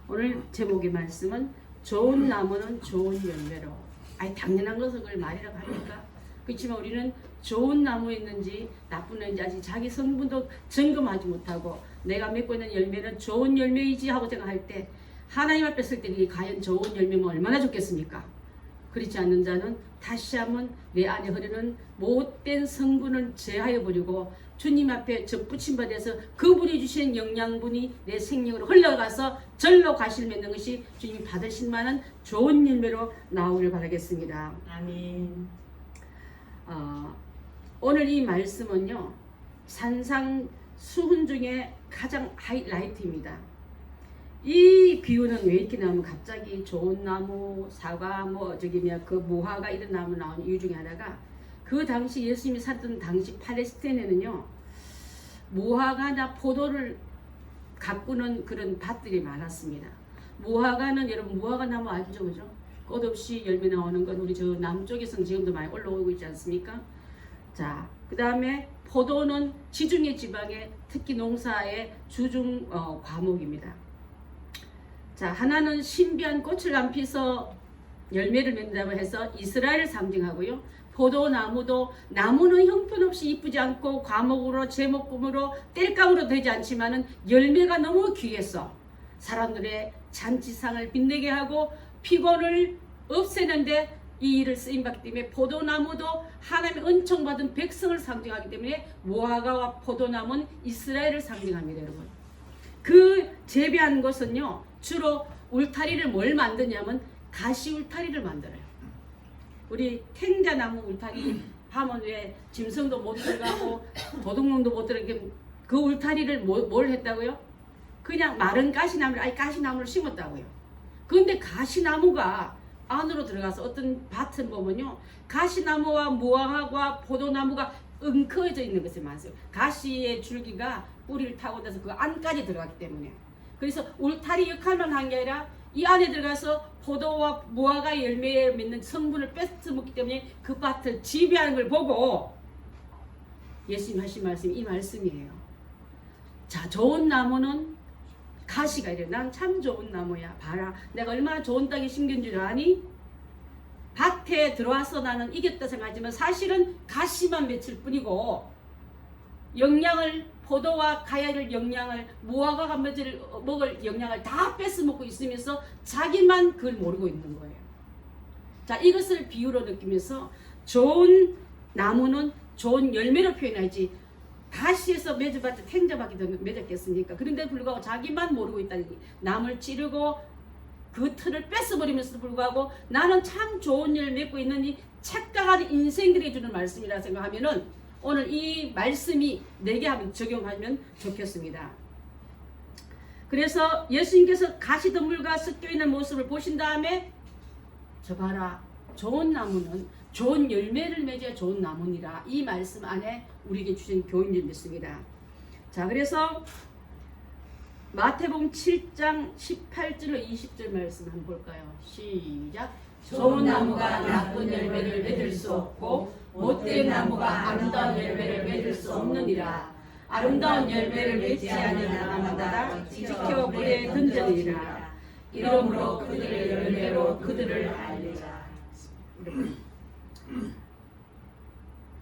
오늘 제목의 말씀은 좋은 나무는 좋은 열매로. 아니 당연한 것을 그걸 말이라고 합니까? 그렇지만 우리는 좋은 나무였는지 나쁘는지 아직 자기 성분도 점검하지 못하고 내가 맺고 있는 열매는 좋은 열매이지 하고 생각할 때 하나님 앞에 설 때 이게 과연 좋은 열매면 얼마나 좋겠습니까? 그렇지 않는 자는 다시 한번 내 안에 흐르는 못된 성분을 제하여 버리고 주님 앞에 접붙임 받아서 그분이 주신 영양분이 내 생명으로 흘러가서 절로 가실 맺는 것이 주님이 받으실 만한 좋은 열매로 나오길 바라겠습니다. 아멘. 오늘 이 말씀은요, 산상수훈 중에 가장 하이라이트입니다. 이 비유는 왜 이렇게 나오면 갑자기 좋은 나무, 사과, 그 무화과 이런 나무 나오는 이유 중에 하나가 그 당시 예수님이 살던 당시 팔레스타인에는요, 무화과나 포도를 가꾸는 그런 밭들이 많았습니다. 무화과는 여러분 무화과 나무 알죠, 그죠? 꽃없이 열매 나오는 건 우리 저 남쪽에서는 지금도 많이 올라오고 있지 않습니까? 자, 그 다음에 포도는 지중해 지방의 특히 농사의 주중 과목입니다. 자, 하나는 신비한 꽃을 안 피서 열매를 맺는다고 해서 이스라엘을 상징하고요. 포도나무도 나무는 형편없이 이쁘지 않고 과목으로 제목금으로 땔감으로 되지 않지만은 열매가 너무 귀해서 사람들의 잔치상을 빛내게 하고 피곤을 없애는데 이 일을 쓰임받기 때문에 포도나무도 하나님의 은총받은 백성을 상징하기 때문에 무화과와 포도나무는 이스라엘을 상징합니다, 여러분. 그 재배한 것은요, 주로 울타리를 뭘 만드냐면 가시 울타리를 만들어요. 우리 탱자나무 울타리 하면 왜 짐승도 못 들어가고 도둑놈도 못 들어가게 그 울타리를 뭘 했다고요? 그냥 마른 가시나무를 심었다고요. 그런데 가시나무가 안으로 들어가서 어떤 밭을 보면요, 가시나무와 무화과와 포도나무가 엉켜져 있는 것이 많습니다. 가시의 줄기가 뿌리를 타고 나서 그 안까지 들어갔기 때문에. 그래서 울타리 역할만 한 게 아니라 이 안에 들어가서 포도와 무화과 열매에 맺는 성분을 뺏어먹기 때문에 그 밭을 지배하는 걸 보고 예수님 하신 말씀이 이 말씀이에요. 자, 좋은 나무는 가시가 이래. 난 참 좋은 나무야. 봐라. 내가 얼마나 좋은 땅에 심긴 줄 아니? 밭에 들어와서 나는 이겼다 생각하지만 사실은 가시만 맺힐 뿐이고 포도와 가야를 영양을, 무화과가 먹을 영양을 다 뺏어먹고 있으면서 자기만 그걸 모르고 있는 거예요. 자, 이것을 비유로 느끼면서 좋은 나무는 좋은 열매로 표현하지 가시에서 맺어봤자 탱자밖에 맺었겠습니까? 그런데 불구하고 자기만 모르고 있다니 남을 찌르고 그 틀을 뺏어버리면서도 불구하고 나는 참 좋은 일을 맺고 있느니 착각하는 인생들에게 주는 말씀이라 생각하면은 오늘 이 말씀이 내게 적용하면 좋겠습니다. 그래서 예수님께서 가시덤불과 섞여 있는 모습을 보신 다음에 저 봐라, 좋은 나무는 좋은 열매를 맺어야 좋은 나무니라. 이 말씀 안에 우리에게 주신 교훈을 믿습니다. 자, 그래서 마태복음 7장 18절로 20절 말씀 한번 볼까요? 시작. 좋은 나무가 나쁜 열매를 맺을 수 없고 못된 나무가 아름다운 열매를 맺을 수 없느니라. 아름다운 열매를 맺지 않는 나무마다 지켜 불에 던져지리라. 이러므로 그들의 열매로 그들을 알리라.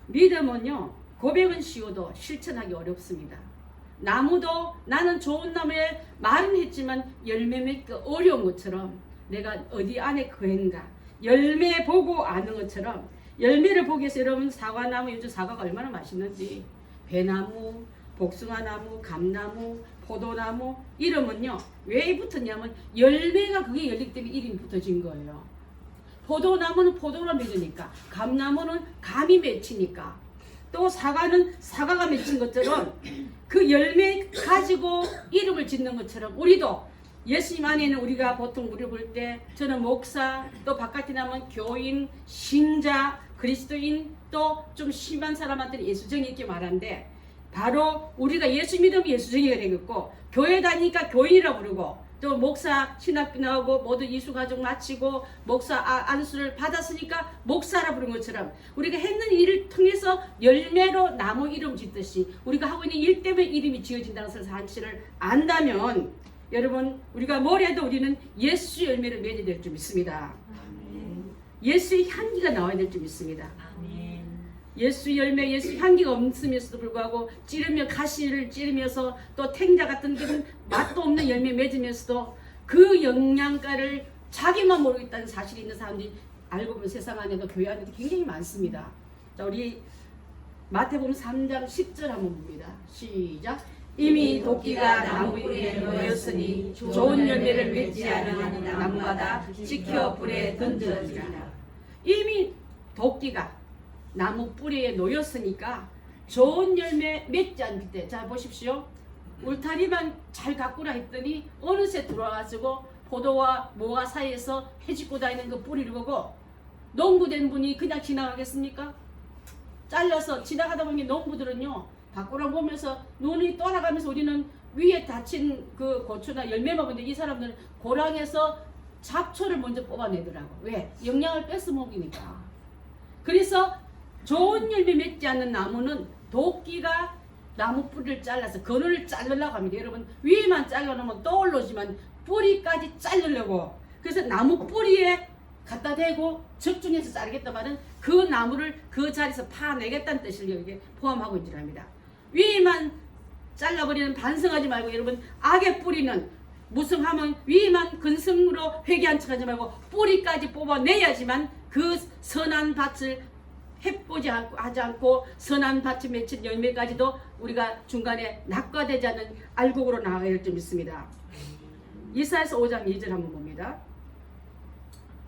믿음은요, 고백은 쉬워도 실천하기 어렵습니다. 나무도 나는 좋은 나무에 말은 했지만 열매 맺기 어려운 것처럼 내가 어디 안에 거인가 열매 보고 아는 것처럼 열매를 보기 위해서 여러분 사과나무, 요즘 사과가 얼마나 맛있는지, 배나무, 복숭아나무, 감나무, 포도나무 이름은요 왜 붙었냐면 열매가 그게 열리기 때문에 이름이 붙어진 거예요. 포도나무는 포도를 맺으니까, 감나무는 감이 맺히니까, 또 사과는 사과가 맺힌 것처럼 그 열매 가지고 이름을 짓는 것처럼 우리도 예수님 안에는 우리가 보통 우리를 볼 때 저는 목사, 또 바깥에 나면 교인, 신자, 그리스도인, 또 좀 심한 사람한테는 예수쟁이 이렇게 말하는데 바로 우리가 예수 믿으면 예수쟁이가 되겠고 교회 다니니까 교인이라 부르고 또 목사 신학비 나오고 모두 이수가족 마치고 목사 안수를 받았으니까 목사라 부른 것처럼 우리가 했는 일을 통해서 열매로 나무 이름 짓듯이 우리가 하고 있는 일 때문에 이름이 지어진다는 사실을 안다면 여러분 우리가 뭘 해도 우리는 예수 열매를 맺어야 될 줄 믿습니다. 예수의 향기가 나와야 될 줄 믿습니다. 예수 열매, 예수 향기가 없으면서도 불구하고 찌르며 가시를 찌르면서 또 탱자 같은 그런 맛도 없는 열매 맺으면서도 그 영양가를 자기만 모르고 있다는 사실이 있는 사람들이 알고 보면 세상 안에도 교회 안에도 굉장히 많습니다. 자, 우리 마태복음 3장 10절 한번 봅니다. 시작. 이미 도끼가 나무 위에 놓였으니 좋은 열매를 맺지 않은 나무마다 지켜 불에 던져지리라. 이미 도끼가 나무 뿌리에 놓였으니까 좋은 열매 맺지 않을 때, 자 보십시오. 울타리만 잘 가꾸라 했더니 어느새 들어와가지고 포도와 모가 사이에서 해집고 다니는 그 뿌리를 보고 농부된 분이 그냥 지나가겠습니까? 잘라서 지나가다 보면 농부들은요 밖으로 보면서 눈이 떠나가면서 우리는 위에 닫힌 그 고추나 열매만 보는데 이 사람들은 고랑에서 잡초를 먼저 뽑아내더라고. 왜? 영양을 뺏어 먹이니까. 그래서 좋은 열매 맺지 않는 나무는 도끼가 나무 뿌리를 잘라서 그늘을 자르려고 합니다. 여러분 위에만 잘라놓으면 떠올르지만 뿌리까지 자르려고. 그래서 나무 뿌리에 갖다 대고 적중해서 자르겠다 말은 그 나무를 그 자리에서 파내겠다는 뜻을 여기에 포함하고 있는 줄 압니다. 위에만 잘라버리는 반성하지 말고 여러분 악의 뿌리는 무성하면 위에만 근성으로 회개한 척하지 말고 뿌리까지 뽑아내야지만 그 선한 밭을 해보지 하지 않고 선한 밭이 맺힌 열매까지도 우리가 중간에 낙과되지 않는 알곡으로 나아가야 할 줄 믿습니다. 이사야서 5장 2절 한번 봅니다.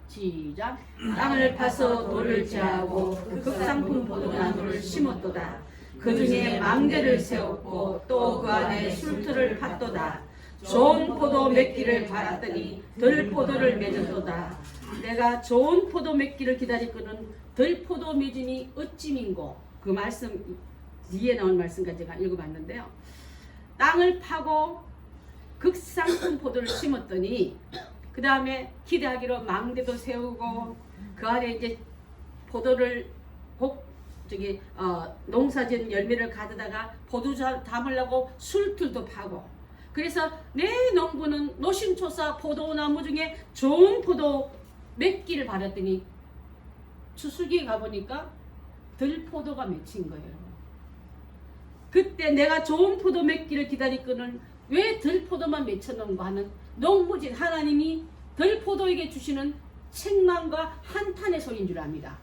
시작. 땅을 파서 돌을 제하고 극상품 포도나무를 심었도다. 그 중에 망대를 세웠고 또 그 안에 술틀을 팠도다. 좋은 포도 맺기를 바랐더니 덜 포도를 맺었도다. 내가 좋은 포도 맺기를 기다리거든 덜 포도 맺으니 어찌민고. 그 말씀 뒤에 나온 말씀까지 제가 읽어봤는데요. 땅을 파고 극상품 포도를 심었더니 그 다음에 기대하기로 망대도 세우고 그 안에 이제 포도를 농사지은 열매를 가져다가 포도주 담으려고 술틀도 파고. 그래서 내 농부는 노심초사 포도나무 중에 좋은 포도 맺기를 바랐더니 추수기에 가보니까 들포도가 맺힌 거예요. 그때 내가 좋은 포도 맺기를 기다리거든 왜 들포도만 맺혀놓은가 하는 농부진 하나님이 들포도에게 주시는 책망과 한탄의 소리인 줄 압니다.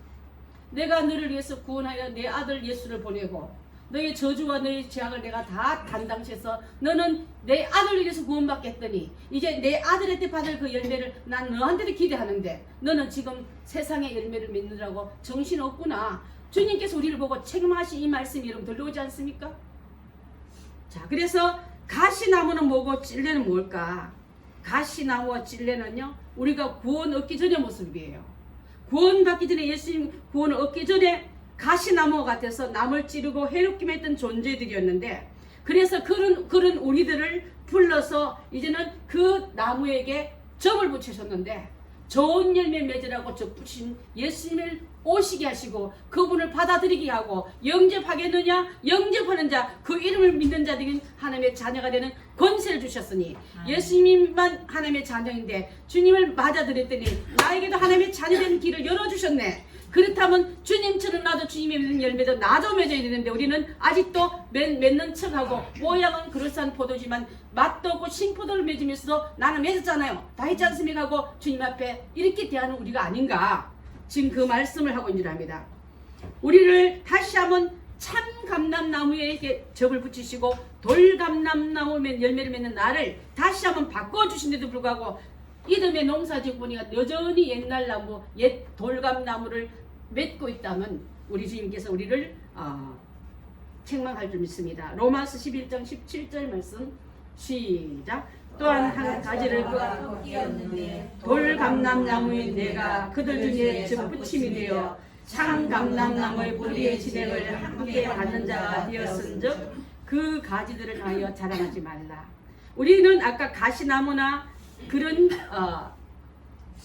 내가 너를 위해서 구원하여 내 아들 예수를 보내고 너의 저주와 너의 죄악을 내가 다 담당해서 너는 내 아들을 위해서 구원받겠더니 이제 내 아들한테 받을 그 열매를 난 너한테도 기대하는데 너는 지금 세상의 열매를 맺느라고 정신없구나. 주님께서 우리를 보고 책망하신 이 말씀이 여러분 들려오지 않습니까? 자, 그래서 가시나무는 뭐고 찔레는 뭘까? 가시나무와 찔레는요 우리가 구원 얻기 전의 모습이에요. 구원받기 전에 예수님 구원을 얻기 전에 가시나무 같아서 남을 찌르고 해롭게 했던 존재들이었는데 그래서 그런 우리들을 불러서 이제는 그 나무에게 점을 붙이셨는데 좋은 열매 맺으라고 적 붙인 예수님을 오시게 하시고 그분을 받아들이게 하고 영접하겠느냐 영접하는 자 그 이름을 믿는 자들이 하나님의 자녀가 되는 권세를 주셨으니 예수님만 하나님의 자녀인데 주님을 맞아들였더니 나에게도 하나님의 자녀된 길을 열어주셨네. 그렇다면 주님처럼 나도 주님의 맺는 열매도 나도 맺어야 되는데 우리는 아직도 맺는 척하고 모양은 그럴싸한 포도지만 맛도 없고 신포도를 맺으면서도 나는 맺었잖아요. 다 했지 않습니까? 하고 주님 앞에 이렇게 대하는 우리가 아닌가. 지금 그 말씀을 하고 있는 줄 압니다. 우리를 다시 한번 참 감람나무에 접을 붙이시고 돌감람나무 열매를 맺는 나를 다시 한번 바꿔주신데도 불구하고 이듬해 농사지고 보니까 여전히 옛날 나무 옛 돌감나무를 맺고 있다면 우리 주님께서 우리를 책망할 줄 믿습니다. 로마서 11장 17절 말씀 시작. 또한 한 가지를 끄었는데 돌감람나무인 내가 그들 중에 접붙임이 되어 참감람나무의 뿌리의 진액을 함께 받는 자가 되었은즉 그 가지들을 하여 자랑하지 말라. 우리는 아까 가시나무나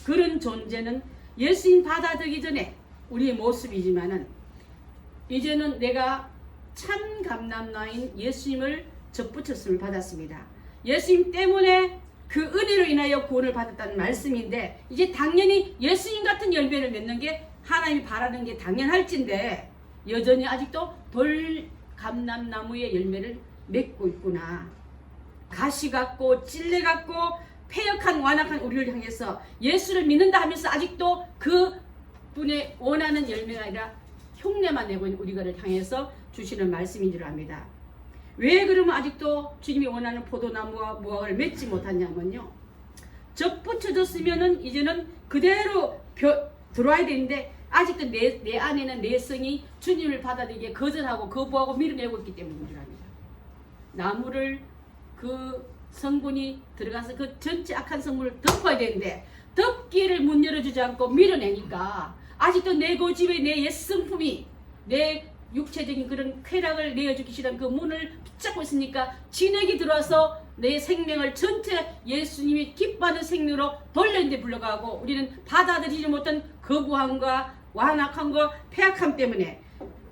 그런 존재는 예수님 받아들이기 전에 우리의 모습이지만은 이제는 내가 참 감람나무인 예수님을 접붙였음을 받았습니다. 예수님 때문에 그 은혜로 인하여 구원을 받았다는 말씀인데, 이제 당연히 예수님 같은 열매를 맺는 게 하나님이 바라는 게 당연할진데 여전히 아직도 돌감람나무의 열매를 맺고 있구나. 가시 같고 찔레 같고 패역한 완악한 우리를 향해서 예수를 믿는다 하면서 아직도 그 분의 원하는 열매가 아니라 흉내만 내고 있는 우리가를 향해서 주시는 말씀인 줄 압니다. 왜 그러면 아직도 주님이 원하는 포도나무와 무화과를 맺지 못하냐면요, 접붙여졌으면은 이제는 그대로 들어와야 되는데 아직도 내 안에는 내성이 주님을 받아들이기에 거절하고 거부하고 밀어내고 있기 때문인 줄 압니다. 나무를 그 성분이 들어가서 그 전체 악한 성분을 덮어야 되는데 덮기를 문 열어주지 않고 밀어내니까 아직도 내 고집에 내 옛 성품이 내 육체적인 그런 쾌락을 내어주기 싫은 그 문을 붙잡고 있으니까 진액이 들어와서 내 생명을 전체 예수님이 기뻐하는 생명으로 돌렸는데 불러가고 우리는 받아들이지 못한 거부함과 완악함과 패악함 때문에,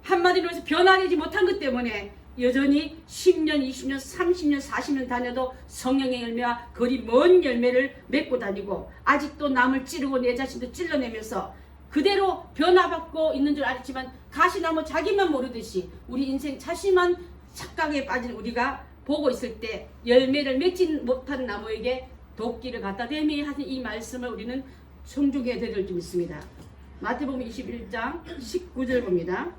한마디로 해서 변화되지 못한 것 때문에 여전히 10년, 20년, 30년, 40년 다녀도 성령의 열매와 거리 먼 열매를 맺고 다니고 아직도 남을 찌르고 내 자신도 찔러내면서 그대로 변화받고 있는 줄 알았지만 가시나무 자기만 모르듯이 우리 인생 자신만 착각에 빠진 우리가 보고 있을 때 열매를 맺지 못한 나무에게 도끼를 갖다 대미 하신 이 말씀을 우리는 청중해야 될 줄 믿습니다. 마태복음 21장 19절 봅니다.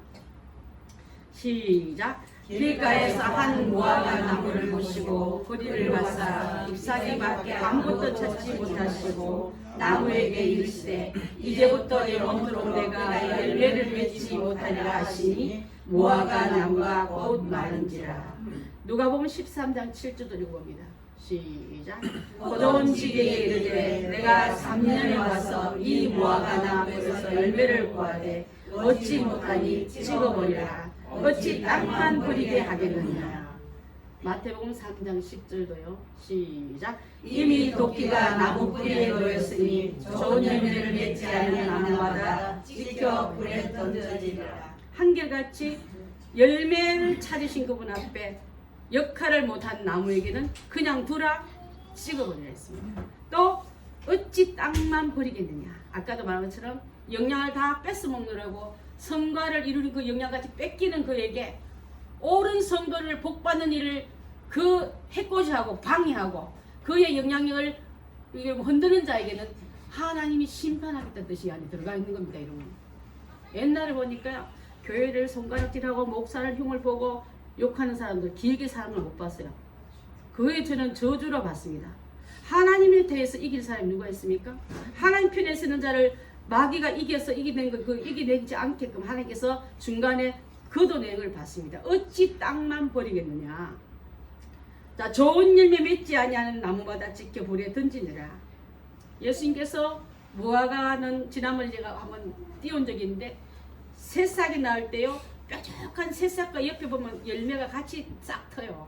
시작. 길가에서 한 무화과 나무를 보시고 뿌리를 가사 잎사귀밖에 아무것도 찾지 못하시고 나무에게 이르시되 이제부터 영원토록 내가 열매를 맺지 못하리라 하시니 무화과 나무가 곧 마른지라. 누가복음 13장 7절도 읽어봅니다. 시작. 포도원 지게에 이르되 내가 3년에 와서 이 무화과 나무에서 열매를 구하되 얻지 못하니 찍어버리라. 어찌 땅만 버리게 하겠느냐. 마태복음 3장 10절도요. 시작. 이미 도끼가 나무 뿌리에 놓였으니 좋은 열매를 맺지 않는 나무마다 찢겨 불에 던져지리라. 한결같이 열매를 찾으신 그분 앞에 역할을 못한 나무에게는 그냥 두라, 찍어버리라 했습니다. 또 어찌 땅만 버리겠느냐. 아까도 말한 것처럼 영양을 다 뺏어먹느라고 성과를 이루는 그 영양같이 뺏기는 그에게 옳은 성도를 복받는 일을 그 해코지하고 방해하고 그의 영향력을 흔드는 자에게는 하나님이 심판하겠다는 뜻이 안에 들어가 있는 겁니다. 이런 거. 옛날에 보니까 교회를 손가락질하고 목사를 흉을 보고 욕하는 사람들 길게 사람을 못 봤어요. 그에 저는 저주로 봤습니다. 하나님에 대해서 이길 사람이 누가 있습니까? 하나님 편에 서는 자를 마귀가 이겨서 이기는 거, 그 이기내지 않게끔 하나님께서 중간에 걷어내는 걸 봤습니다. 어찌 땅만 버리겠느냐. 자, 좋은 열매 맺지 아니하는 나무마다 지켜 불에 던지느라. 예수님께서 무화과는 지난번에 제가 한번 띄운 적이 있는데 새싹이 나올 때요, 뾰족한 새싹과 옆에 보면 열매가 같이 싹 터요.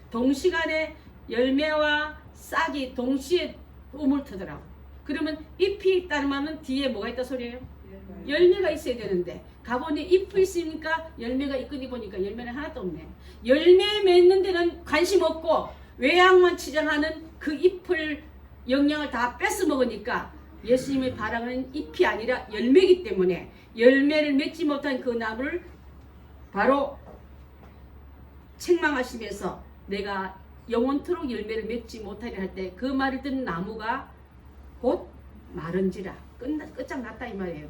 동시간에 열매와 싹이 동시에 우물트더라고. 그러면 잎이 있다는 말은 뒤에 뭐가 있다 소리예요? 열매가 있어야 되는데 가보니 잎이 있으니까 열매가 있거니 보니까 열매는 하나도 없네. 열매 맺는 데는 관심 없고 외양만 치장하는 그 잎을 영양을 다 뺏어 먹으니까 예수님의 바라는 잎이 아니라 열매이기 때문에 열매를 맺지 못한 그 나무를 바로 책망하시면서 내가 영원토록 열매를 맺지 못하리라 할 때 그 말을 듣는 나무가 곧 마른지라. 끝장났다 이 말이에요.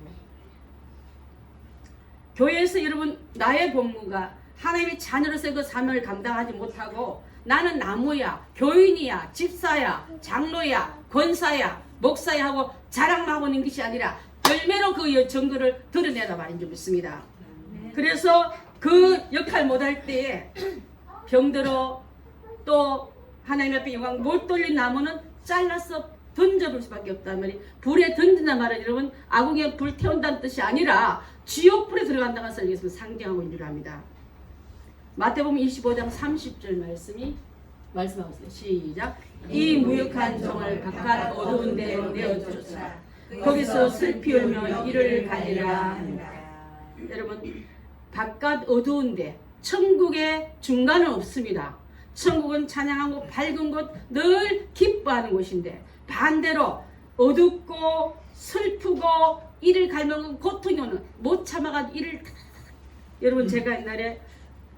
교회에서 여러분 나의 본무가 하나님의 자녀로서 그 사명을 감당하지 못하고 나는 나무야, 교인이야, 집사야, 장로야, 권사야, 목사야 하고 자랑만 하고 있는 것이 아니라 열매로 그 정도를 드러내라 말인 줄 믿습니다. 그래서 그 역할 못할 때에 병들어 또 하나님 앞에 영광 못 돌린 나무는 잘라서 던져볼 수밖에 없단 말이. 불에 던진단 말은 여러분 아궁이에 불 태운다는 뜻이 아니라 지옥불에 들어간다는 것을 예수는 상징하고 있는 줄 압니다. 마태복음 25장 30절 말씀이 말씀하고 있습니다. 시작. 이 무익한 종을 바깥 어두운 데 내어주소서. 거기서 슬피 울며 이를 가리라. 여러분 바깥 어두운 데, 천국의 중간은 없습니다. 천국은 찬양하고 밝은 곳, 늘 기뻐하는 곳인데 반대로 어둡고 슬프고 이를 갈망하고 고통이 오는 못 참아가지고 이를 여러분 제가 옛날에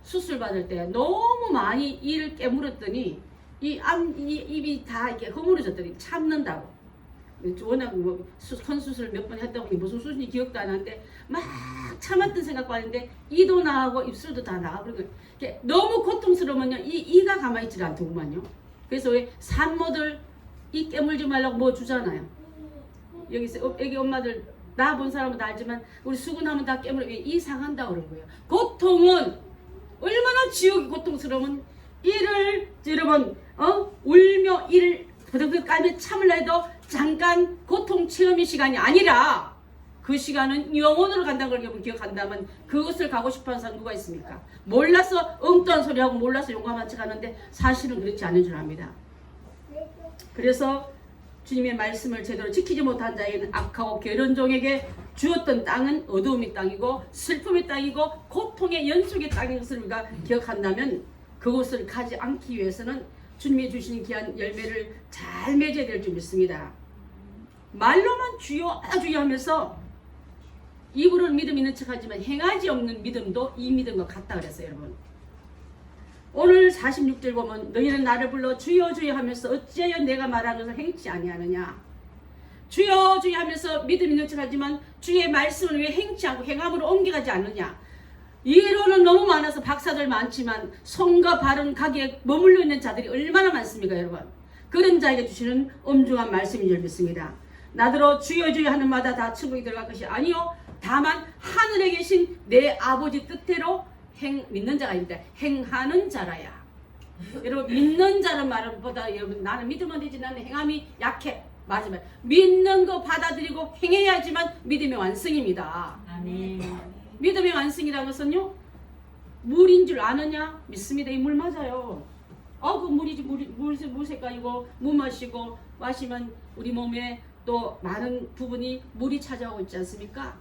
수술 받을 때 너무 많이 이를 깨물었더니 입이 다 이렇게 허물어졌더니 참는다고. 워낙 큰 수술 몇 번 했다 보니 무슨 수술인지 기억도 안 나는데 막 참았던 생각도 아닌데 이도 나가고 입술도 다 나가버리고 너무 고통스러우면요 이가 가만히 있질 않더구만요. 그래서 왜 산모들 이 깨물지 말라고 뭐 주잖아요. 여기 엄마들 나 본 사람은 다 알지만 우리 수근하면 다 깨물어 이 상한다고 그런 거예요. 고통은 얼마나 지옥이 고통스러우면 이를 여러분 울며 이를 버덕버덕 깔며 참으려 해도 잠깐 고통 체험의 시간이 아니라 그 시간은 영원으로 간다는 걸 여러분 기억한다면 그것을 가고 싶어하는 사람 누가 있습니까? 몰라서 엉뚱한 소리하고 몰라서 용감한 척하는데 사실은 그렇지 않은 줄 압니다. 그래서 주님의 말씀을 제대로 지키지 못한 자에게는 악하고 게으른 종에게 주었던 땅은 어두움의 땅이고 슬픔의 땅이고 고통의 연속의 땅인 것을 우리가 기억한다면 그것을 가지 않기 위해서는 주님이 주신 귀한 열매를 잘 맺어야 될 줄 믿습니다. 말로만 주여 주여 하면서 입으로는 믿음 있는 척하지만 행하지 없는 믿음도 이 믿음과 같다 그랬어요. 여러분 오늘 46절 보면 너희는 나를 불러 주여 주여 하면서 어찌하여 내가 말하는 것을 행치 아니하느냐. 주여 주여 하면서 믿음 있는 척하지만 주의 말씀을 왜 행치 않고 행함으로 옮겨가지 않느냐. 이론은 너무 많아서 박사들 많지만 손과 발은 가게에 머물러 있는 자들이 얼마나 많습니까 여러분. 그런 자에게 주시는 엄중한 말씀인 줄 믿습니다. 나더러 주여 주여 하는 마다 다 천국에 들어갈 것이 아니요 다만 하늘에 계신 내 아버지 뜻대로 믿는 자가 있다. 행하는 자라야. 여러분 믿는 자는 말보다 여러분 나는 믿으면 되지 나는 행함이 약해. 맞아요. 믿는 거 받아들이고 행해야지만 믿음의 완성입니다. 아멘. 믿음의 완성이라는 것은요 물인 줄 아느냐? 믿습니다. 이 물 맞아요. 그 물이지 물 색깔이고 물 마시고 마시면 우리 몸에 또 많은 부분이 물이 차지하고 있지 않습니까?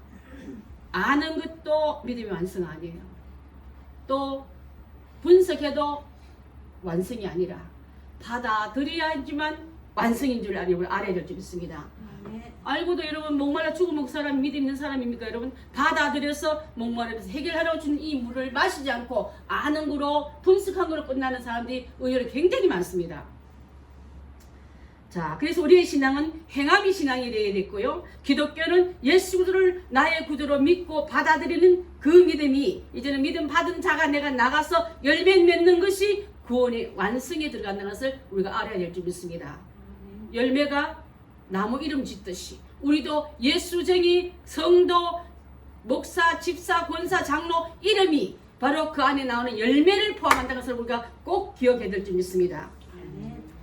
아는 것도 믿음의 완성 아니에요. 또 분석해도 완성이 아니라 받아들여야지만 완성인 줄 알아야 될 줄 믿습니다. 알고도 여러분 목말라 죽어먹은 사람이 믿음 있는 사람입니까? 여러분 받아들여서 목말라서 해결하라고 준 이 물을 마시지 않고 아는 거로 분석한 거로 끝나는 사람들이 의외로 굉장히 많습니다. 자, 그래서 우리의 신앙은 행함이 신앙이 되어야 됐고요. 기독교는 예수 그리스도를 나의 구주로 믿고 받아들이는 그 믿음이 이제는 믿음 받은 자가 내가 나가서 열매 맺는 것이 구원의 완성에 들어간다는 것을 우리가 알아야 될 줄 믿습니다. 열매가 나무 이름 짓듯이 우리도 예수쟁이 성도 목사 집사 권사 장로 이름이 바로 그 안에 나오는 열매를 포함한다는 것을 우리가 꼭 기억해야 될 줄 믿습니다.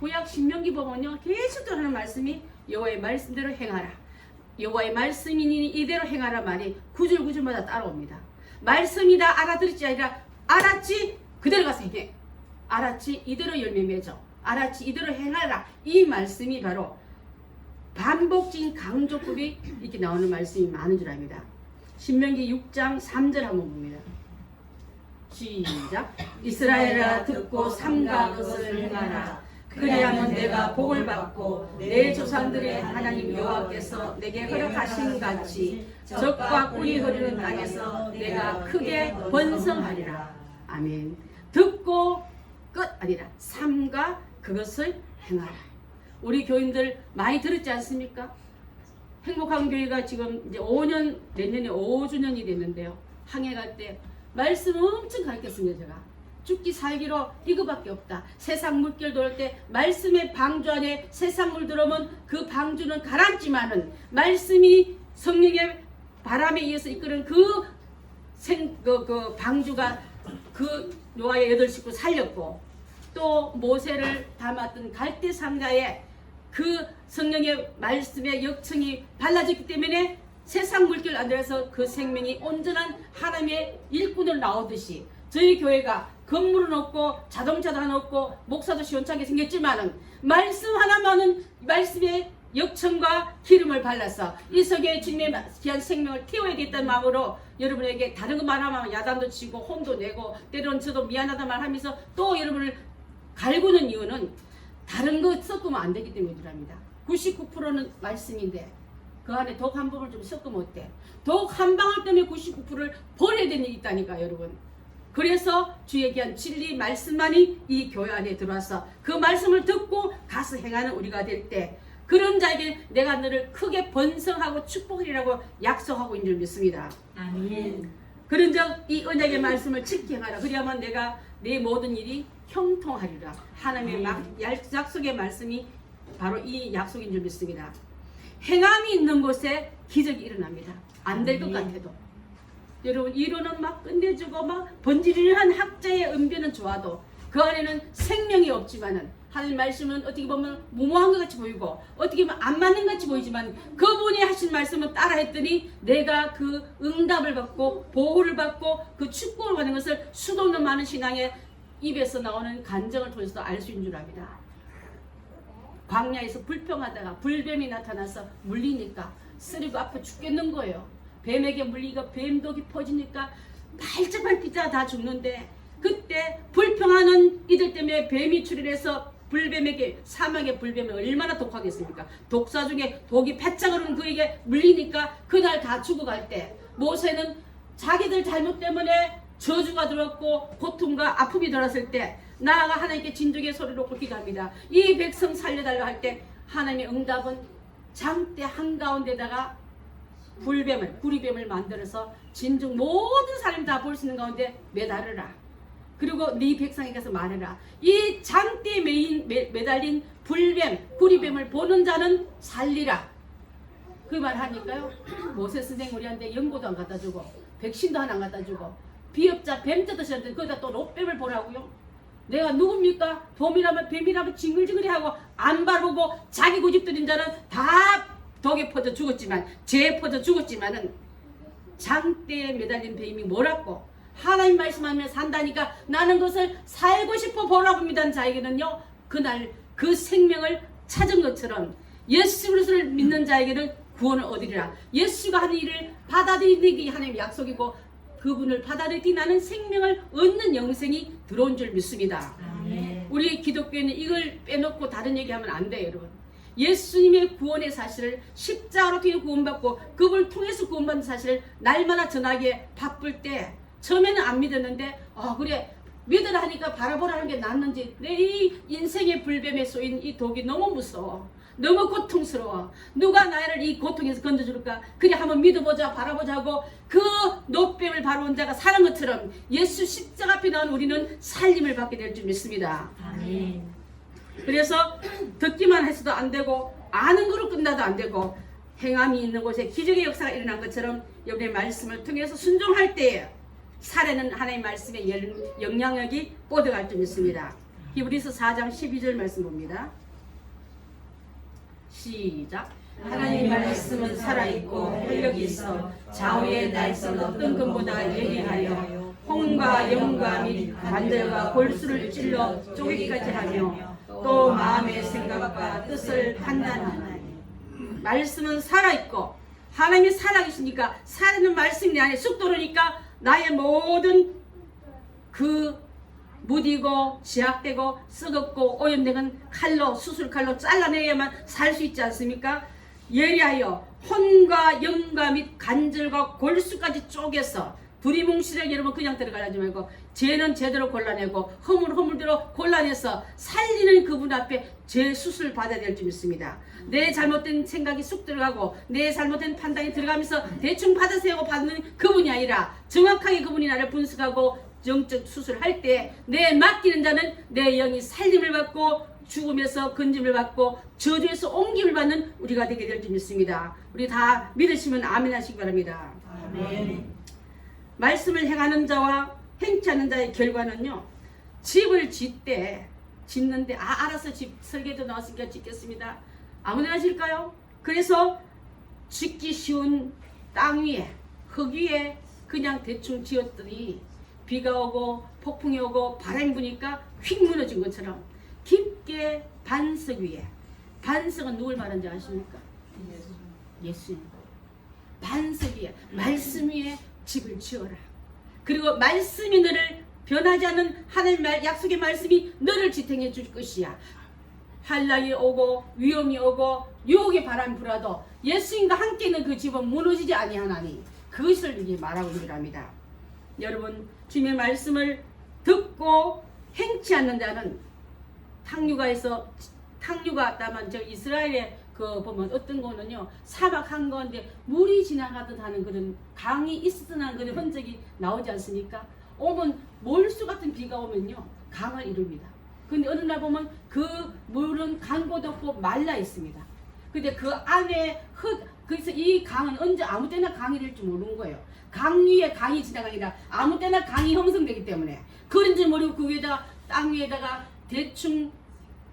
구약 신명기 보면요 계속 하는 말씀이 여호와의 말씀대로 행하라. 여호와의 말씀이니 이대로 행하라 말이 구절구절마다 따라옵니다. 말씀이다 알아들었지 아니라 알았지 그대로 가서 행해. 알았지 이대로 열매 맺어. 알았지 이대로 행하라. 이 말씀이 바로 반복적인 강조급이 이렇게 나오는 말씀이 많은 줄 압니다. 신명기 6장 3절 한번 봅니다. 시작. 이스라엘아 듣고 삼가 그것을 행하라. 그리하면 내가 복을 받고 내 조상들의 하나님 여호와께서 내게 허락하신 같이 적과 꿀이 흐르는 땅에서 내가 크게 번성하리라. 아멘. 듣고 끝 아니라 삼가 그것을 행하라. 우리 교인들 많이 들었지 않습니까? 행복한 교회가 지금 이제 5년 내년에 5주년이 됐는데요. 항해 갈 때 말씀 엄청 가르쳤습니다. 제가 죽기 살기로 이거밖에 없다. 세상 물결 돌 때 말씀의 방주 안에 세상 물 들어오면 그 방주는 가라앉지만은 말씀이 성령의 바람에 의해서 이끄는 그 방주가 그 노아의 8식구 살렸고 또 모세를 담았던 갈대 상자에 그 성령의 말씀의 역청이 발라졌기 때문에 세상 물결 안 들어서 그 생명이 온전한 하나님의 일꾼으로 나오듯이 저희 교회가 건물은 없고 자동차도 하나 없고 목사도 시원찮게 생겼지만은 말씀 하나만은 말씀의 역청과 기름을 발라서 이 속에 주님의 귀한 생명을 태워야겠다는 마음으로 여러분에게 다른 거 말하면 야단도 치고 혼도 내고 때로는 저도 미안하다 말하면서 또 여러분을 갈구는 이유는 다른 거 섞으면 안 되기 때문이랍니다. 99%는 말씀인데 그 안에 독 한 방울 좀 섞으면 어때? 독 한 방울 때문에 99%를 버려야 되는 일이 있다니까 여러분. 그래서 주에게 한 진리 말씀만이 이 교회 안에 들어와서 그 말씀을 듣고 가서 행하는 우리가 될 때 그런 자에게 내가 너를 크게 번성하고 축복이라고 약속하고 있는 줄 믿습니다. 아멘. 그런즉 이 언약의 말씀을 지키 행하라. 그리하면 내가 내 모든 일이 형통하리라. 하나님의 약속의 말씀이 바로 이 약속인 줄 믿습니다. 행함이 있는 곳에 기적이 일어납니다. 안 될 것 같아도. 여러분 이론은 막 끝내주고 막 번지르르한 학자의 언변은 좋아도 그 안에는 생명이 없지만은 하나님 말씀은 어떻게 보면 무모한 것 같이 보이고 어떻게 보면 안 맞는 것 같이 보이지만 그분이 하신 말씀을 따라 했더니 내가 그 응답을 받고 보호를 받고 그 축복을 받는 것을 수도 없는 많은 신앙의 입에서 나오는 간증을 통해서 알 수 있는 줄 압니다. 광야에서 불평하다가 불뱀이 나타나서 물리니까 쓰리고 아파 죽겠는 거예요. 뱀에게 물리니까 뱀독이 퍼지니까 팔짝팔짝 다 죽는데 그때 불평하는 이들 때문에 뱀이 출현해서 불뱀에게 사막의 불뱀이 얼마나 독하겠습니까? 독사 중에 독이 패짝 흐르는 그에게 물리니까 그날 다 죽어갈 때 모세는 자기들 잘못 때문에 저주가 들어왔고 고통과 아픔이 들어왔을 때 나아가 하나님께 진족의 소리로 기도합니다. 이 백성 살려달라 할 때 하나님의 응답은 장대 한가운데다가 불뱀을 구리뱀을 만들어서 진족 모든 사람이 다 볼 수 있는 가운데 매달으라. 그리고 네 백성에 가서 말해라. 이 장대에 매달린 불뱀 구리뱀을 보는 자는 살리라. 그 말 하니까요. 모세 선생 우리한테 연고도 안 갖다 주고 백신도 하나 안 갖다 주고 비업자 뱀 뜯으셨는데 거기다 또 롯뱀을 보라고요. 내가 누굽니까? 뱀이라면 징글징글해하고 안 바라보고 자기 고집들인 자는 다 독에 퍼져 죽었지만 죄에 퍼져 죽었지만은 장대에 매달린 뱀이 뭐라고 하나님 말씀하며 산다니까 나는 그것을 살고 싶어 보라고 믿는 자에게는요 그날 그 생명을 찾은 것처럼 예수 그리스도를 믿는 자에게는 구원을 얻으리라. 예수가 하는 일을 받아들이는 게 하나님의 약속이고 그분을 받아들이니 나는 생명을 얻는 영생이 들어온 줄 믿습니다. 아멘. 우리 기독교는 이걸 빼놓고 다른 얘기하면 안 돼요 여러분. 예수님의 구원의 사실을 십자가로 통해 구원받고 그분을 통해서 구원받는 사실을 날마다 전하기에 바쁠 때 처음에는 안 믿었는데 그래 믿으라 하니까 바라보라 하는 게 낫는지 내 이 인생의 불뱀에 쏘인 이 독이 너무 무서워. 너무 고통스러워. 누가 나를 이 고통에서 건져줄까? 그래 한번 믿어보자 바라보자 하고 그 노뱀을 바라본 자가 사는 것처럼 예수 십자가 앞에 나온 우리는 살림을 받게 될 줄 믿습니다. 아멘. 그래서 듣기만 해서도 안 되고 아는 거로 끝나도 안 되고 행함이 있는 곳에 기적의 역사가 일어난 것처럼 여러분의 말씀을 통해서 순종할 때에 살에는 하나님의 말씀의 영향력이 뻗어갈 줄 믿습니다. 히브리서 4장 12절 말씀 봅니다. 시작. 하나님의 말씀은 살아있고 활력이 있어 좌우의 날선 어떤 금보다 예리하여 혼과 영과 및 관절과 골수를 찔러 쪼개기까지 하며 또 마음의 생각과 뜻을 판단하나니. 말씀은 살아있고 하나님이 살아계시니까 살아있는 말씀이 내 안에 쑥 들어오니까 나의 모든 그 무디고 지약되고 썩었고 오염된 칼로 수술칼로 잘라내야만 살 수 있지 않습니까? 예리하여 혼과 영과 및 관절과 골수까지 쪼개서 두리뭉실하게 여러분 그냥 들어가지 말고 죄는 제대로 골라내고 허물대로 골라내서 살리는 그분 앞에 죄 수술 받아야 될 줄 믿습니다. 내 잘못된 생각이 쑥 들어가고 내 잘못된 판단이 들어가면서 대충 받으세요 하고 받는 그분이 아니라 정확하게 그분이 나를 분석하고 영적 수술을 할 때 내 맡기는 자는 내 영이 살림을 받고 죽음에서 건짐을 받고 저주에서 옮김을 받는 우리가 되게 될 줄 믿습니다. 우리 다 믿으시면 아멘 하시기 바랍니다. 아멘. 말씀을 행하는 자와 행치 않는 자의 결과는요. 집을 짓는데 알아서 집 설계도 나왔으니까 짓겠습니다. 아무데나 질까요? 그래서 짓기 쉬운 땅 위에 흙 위에 그냥 대충 지었더니 비가 오고 폭풍이 오고 바람이 부니까 휙 무너진 것처럼 깊게 반석 위에, 반석은 누굴 말하는지 아십니까? 예수님. 반석 위에 말씀 위에 집을 지어라. 그리고 말씀이 너를 변하지 않는 하나님 약속의 말씀이 너를 지탱해 줄 것이야. 환난이 오고 위험이 오고 유혹의 바람이 불어도 예수님과 함께 있는 그 집은 무너지지 아니하나니 그것을 이게 말하고 있는 겁니다. 여러분 주님의 말씀을 듣고 행치 않는 자는 탕류가 왔다면 저 이스라엘의 그 보면 어떤 거는요 사막 한 건데 물이 지나가듯 하는 그런 강이 있었던 그런 흔적이 나오지 않습니까? 오면 몰수 같은 비가 오면요 강을 이룹니다. 근데 어느 날 보면 그 물은 강고도 없고 말라 있습니다. 근데 그 안에 그래서 이 강은 언제 아무 때나 강이 될 줄 모르는 거예요. 강 위에 강이 지나가니라 아무 때나 강이 형성되기 때문에 그런지 모르고 그 위에다가 땅 위에다가 대충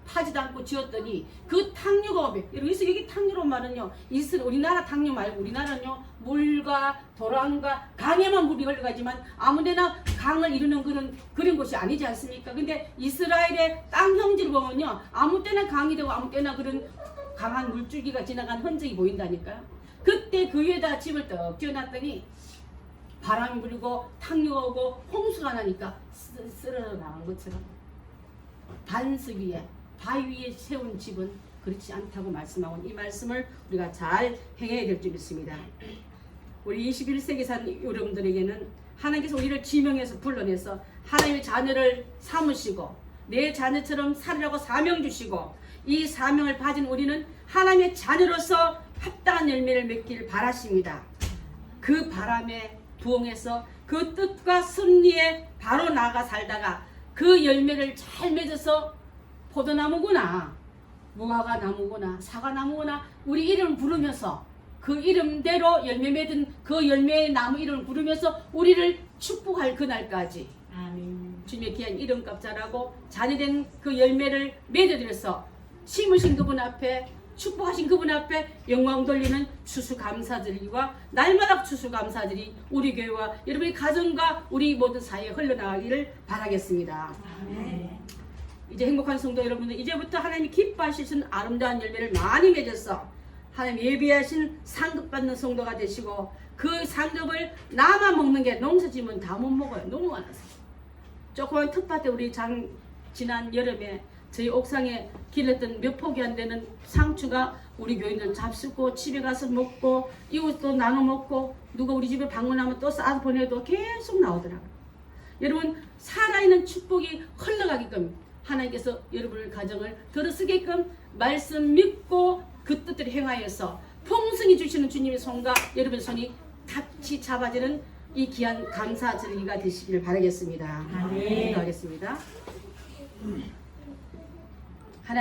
파지도 않고 지었더니 그 탕류가 여기서 여기 탕류로 말은요 우리나라 탕류 말고 우리나라는요 물과 도랑과 강에만 물이 흘러가지만 아무데나 강을 이루는 그런 곳이 아니지 않습니까? 근데 이스라엘의 땅 형질 보면요 아무 때나 강이 되고 아무 때나 그런 강한 물줄기가 지나간 흔적이 보인다니까요. 그때 그 위에다 집을 떡 지어놨더니 바람이 불고 탕류가 오고 홍수가 나니까 쓰러져 나간 것처럼 반석 위에 바위 위에 세운 집은 그렇지 않다고 말씀하고 이 말씀을 우리가 잘 행해야 될 줄 믿습니다. 우리 21세기 산 여러분들에게는 하나님께서 우리를 지명해서 불러내서 하나님의 자녀를 삼으시고 내 자녀처럼 살으라고 사명 주시고 이 사명을 가진 우리는 하나님의 자녀로서 합당한 열매를 맺기를 바라십니다. 그 바람에 부응해서 그 뜻과 섭리에 바로 나아가 살다가 그 열매를 잘 맺어서 포도나무구나 무화과 나무구나 사과나무구나 우리 이름을 부르면서 그 이름대로 열매 맺은 그 열매의 나무 이름을 부르면서 우리를 축복할 그날까지 아멘. 주님의 귀한 이름값 잘하고 자녀된 그 열매를 맺어드려서 심으신 그분 앞에 축복하신 그분 앞에 영광 돌리는 추수감사드리기와 날마다 추수감사드리 우리 교회와 여러분의 가정과 우리 모든 사회에 흘러나가기를 바라겠습니다. 아멘. 이제 행복한 성도 여러분들 이제부터 하나님이 기뻐하시는 아름다운 열매를 많이 맺어서 하나님 예비하신 상급받는 성도가 되시고 그 상급을 나만 먹는 게 농사지면 다 못 먹어요. 너무 많아서. 조그만 텃밭에 우리 지난 여름에 저희 옥상에 길렀던 몇 폭이 안 되는 상추가 우리 교인들 잡수고 집에 가서 먹고 이웃도 나눠 먹고 누가 우리 집에 방문하면 또 싸서 보내도 계속 나오더라고요. 여러분 살아있는 축복이 흘러가게끔 하나님께서 여러분의 가정을 들어쓰게끔 말씀 믿고 그 뜻대로 행하여서 풍성히 주시는 주님의 손과 여러분의 손이 같이 잡아지는 이 귀한 감사 절기가 되시기를 바라겠습니다. 아멘. 기도하겠습니다.